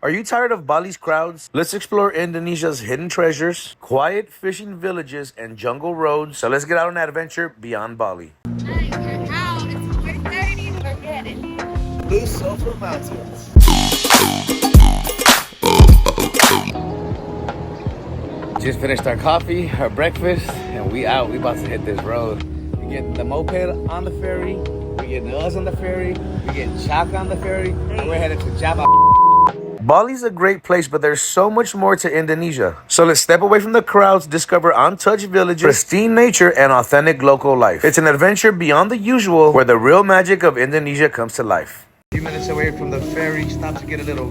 Are you tired of Bali's crowds? Let's explore Indonesia's hidden treasures, quiet fishing villages, and jungle roads. So let's get out on an adventure beyond Bali. Blue Sulphur Mountains. Just finished our coffee, our breakfast, and we out. We about to hit this road. We get the moped on the ferry. We get us on the ferry. We get Chaka on the ferry. And we're headed to Java. Bali's a great place, but there's so much more to Indonesia. So let's step away from the crowds, discover untouched villages, pristine nature, and authentic local life. It's an adventure beyond the usual, where the real magic of Indonesia comes to life. A few minutes away from the ferry, stop to get a little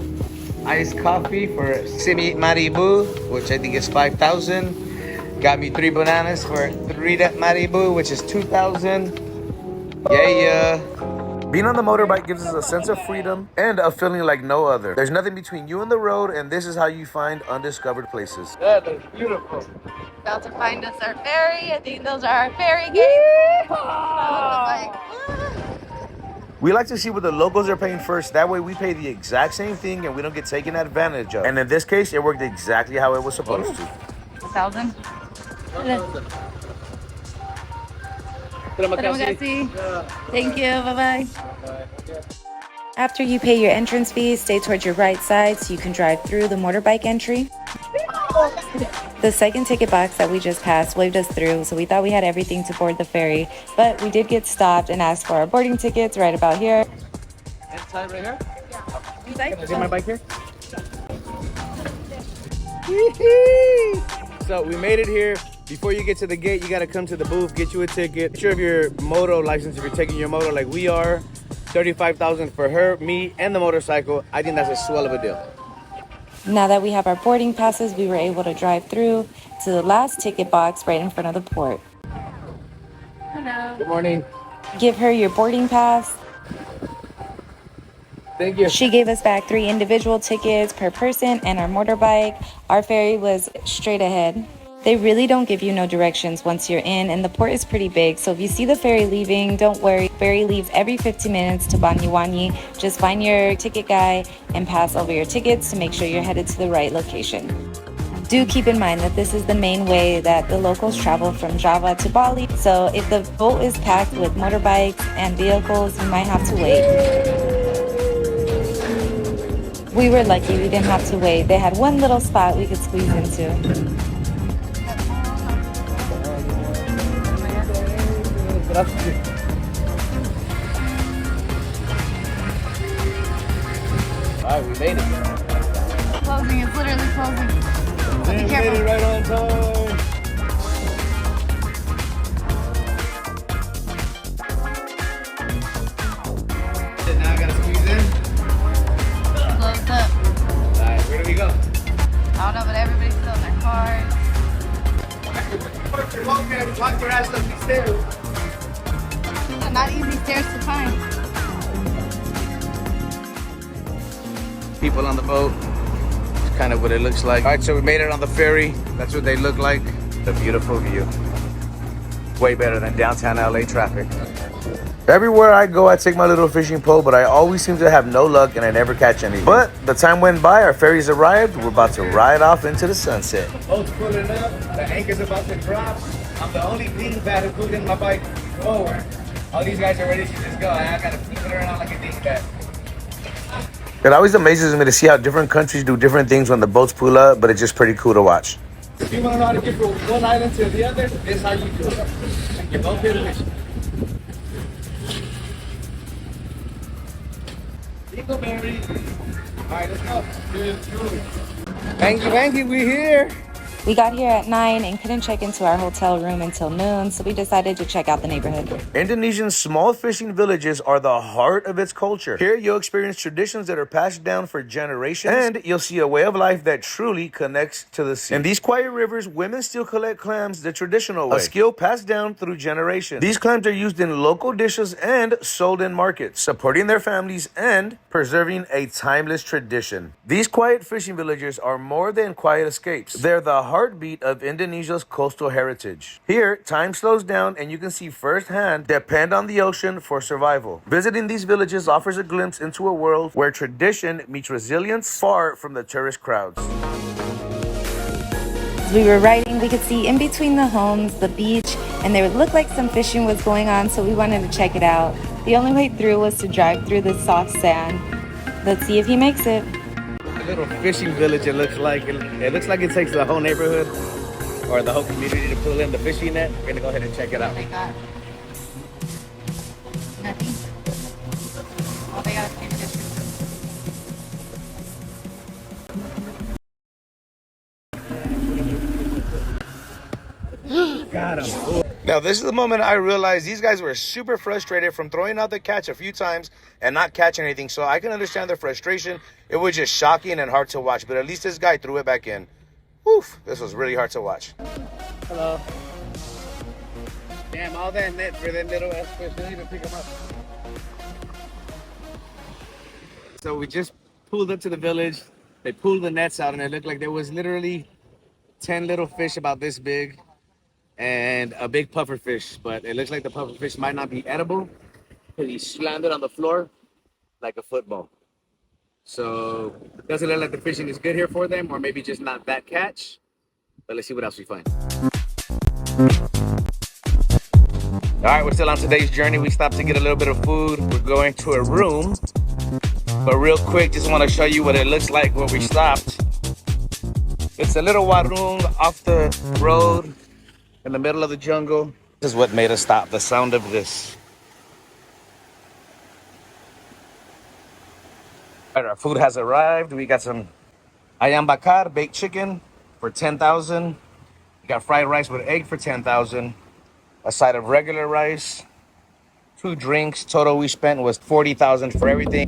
iced coffee for Simi Maribu, which I think is 5,000. Got me 3 bananas for 3 Maribu, which is 2,000. Yeah. Being on the motorbike gives us a sense of freedom and a feeling like no other. There's nothing between you and the road, and this is how you find undiscovered places. That is beautiful. About to find us our ferry. I think those are our ferry gates. We like to see what the locals are paying first. That way we pay the exact same thing and we don't get taken advantage of. And in this case, it worked exactly how it was supposed to. 1,000. Thank you. Bye-bye. After you pay your entrance fee, stay towards your right side so you can drive through the motorbike entry. The second ticket box that we just passed waved us through, so we thought we had everything to board the ferry, but we did get stopped and asked for our boarding tickets right about here. Inside right here? Inside? Can I get my bike here? So we made it here. Before you get to the gate, you gotta come to the booth, get you a ticket. Picture of your moto license if you're taking your moto like we are. 35,000 for her, me, and the motorcycle. I think that's a swell of a deal. Now that we have our boarding passes, we were able to drive through to the last ticket box right in front of the port. Hello. Good morning. Give her your boarding pass. Thank you. She gave us back 3 individual tickets per person and our motorbike. Our ferry was straight ahead. They really don't give you no directions once you're in, and the port is pretty big, so if you see the ferry leaving, don't worry. Ferry leaves every 15 minutes to Banyuwangi. Just find your ticket guy and pass over your tickets to make sure you're headed to the right location. Do keep in mind that this is the main way that the locals travel from Java to Bali, so if the boat is packed with motorbikes and vehicles, you might have to wait. We were lucky we didn't have to wait. They had one little spot we could squeeze into. Alright, we made it. Closing. It's literally closing. So be We made careful. it right on time. Now I gotta squeeze in. Closed up. Alright, where do we go? I don't know, but everybody's still in their cars. Walk your ass up these stairs. They're not easy stairs to find. People on the boat. It's kind of what it looks like. All right, so we made it on the ferry. That's what they look like. The beautiful view. Way better than downtown LA traffic. Everywhere I go, I take my little fishing pole, but I always seem to have no luck and I never catch anything. But the time went by, our ferry's arrived, we're about to ride off into the sunset. Boat's pulling up. The anchor's about to drop. I'm the only dingbat who couldn't my bike forward. All these guys are ready to just go. I gotta flip it around like a dingbat. It always amazes me to see how different countries do different things when the boats pull up, but it's just pretty cool to watch. If you want to know how to get from one island to the other, this is how you do it. You're both here to mission. Dingleberry. All right, let's go. Thank you, we're here. We got here at 9 and couldn't check into our hotel room until noon, so we decided to check out the neighborhood. Indonesia's small fishing villages are the heart of its culture. Here you'll experience traditions that are passed down for generations, and you'll see a way of life that truly connects to the sea. In these quiet rivers, women still collect clams the traditional way, a skill passed down through generations. These clams are used in local dishes and sold in markets, supporting their families and preserving a timeless tradition. These quiet fishing villages are more than quiet escapes. They're the heartbeat of Indonesia's coastal heritage. Here, time slows down and you can see firsthand depend on the ocean for survival. Visiting these villages offers a glimpse into a world where tradition meets resilience far from the tourist crowds. As we were riding, we could see in between the homes, the beach, and there looked like some fishing was going on, so we wanted to check it out. The only way through was to drive through the soft sand. Let's see if he makes it. A little fishing village, it looks like. It looks like it takes the whole neighborhood or the whole community to pull in the fishing net. We're gonna go ahead and check it out. They got nothing. Oh, they got a fish. Got him. Now, this is the moment I realized these guys were super frustrated from throwing out the catch a few times and not catching anything. So I can understand their frustration. It was just shocking and hard to watch. But at least this guy threw it back in. Woof, this was really hard to watch. Hello. Damn, all that net for that little ass fish. Didn't even pick him up. So we just pulled up to the village. They pulled the nets out and it looked like there was literally 10 little fish about this big and a big puffer fish, but it looks like the puffer fish might not be edible because he slammed it on the floor like a football. So it doesn't look like the fishing is good here for them, or maybe just not that catch. But let's see what else we find. All right, we're still on today's journey. We stopped to get a little bit of food. We're going to a room, but real quick, just want to show you what it looks like where we stopped. It's a little warung off the road in the middle of the jungle. This is what made us stop, the sound of this. All right, our food has arrived. We got some ayam bakar, baked chicken for 10,000. We got fried rice with egg for 10,000. A side of regular rice, 2 drinks. Total we spent was 40,000 for everything.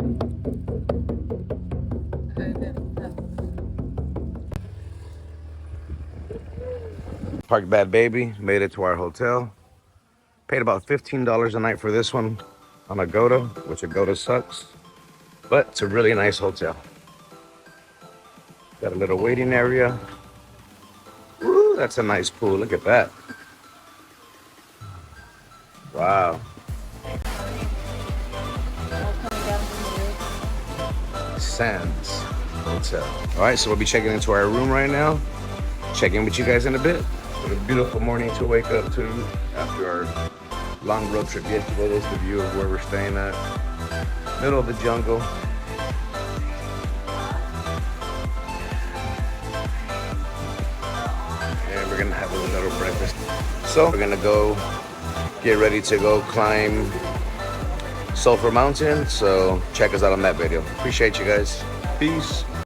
Parked Bad Baby, made it to our hotel. Paid about $15 a night for this one on Agoda, which Agoda sucks. But it's a really nice hotel. Got a little waiting area. Ooh, that's a nice pool, look at that. Wow. Sands Hotel. All right, so we'll be checking into our room right now. Check in with you guys in a bit. What a beautiful morning to wake up to after our long road trip yesterday. This is the view of where we're staying at. Middle of the jungle. And we're gonna have a little breakfast. So we're gonna go get ready to go climb Sulphur Mountain. So check us out on that video. Appreciate you guys. Peace.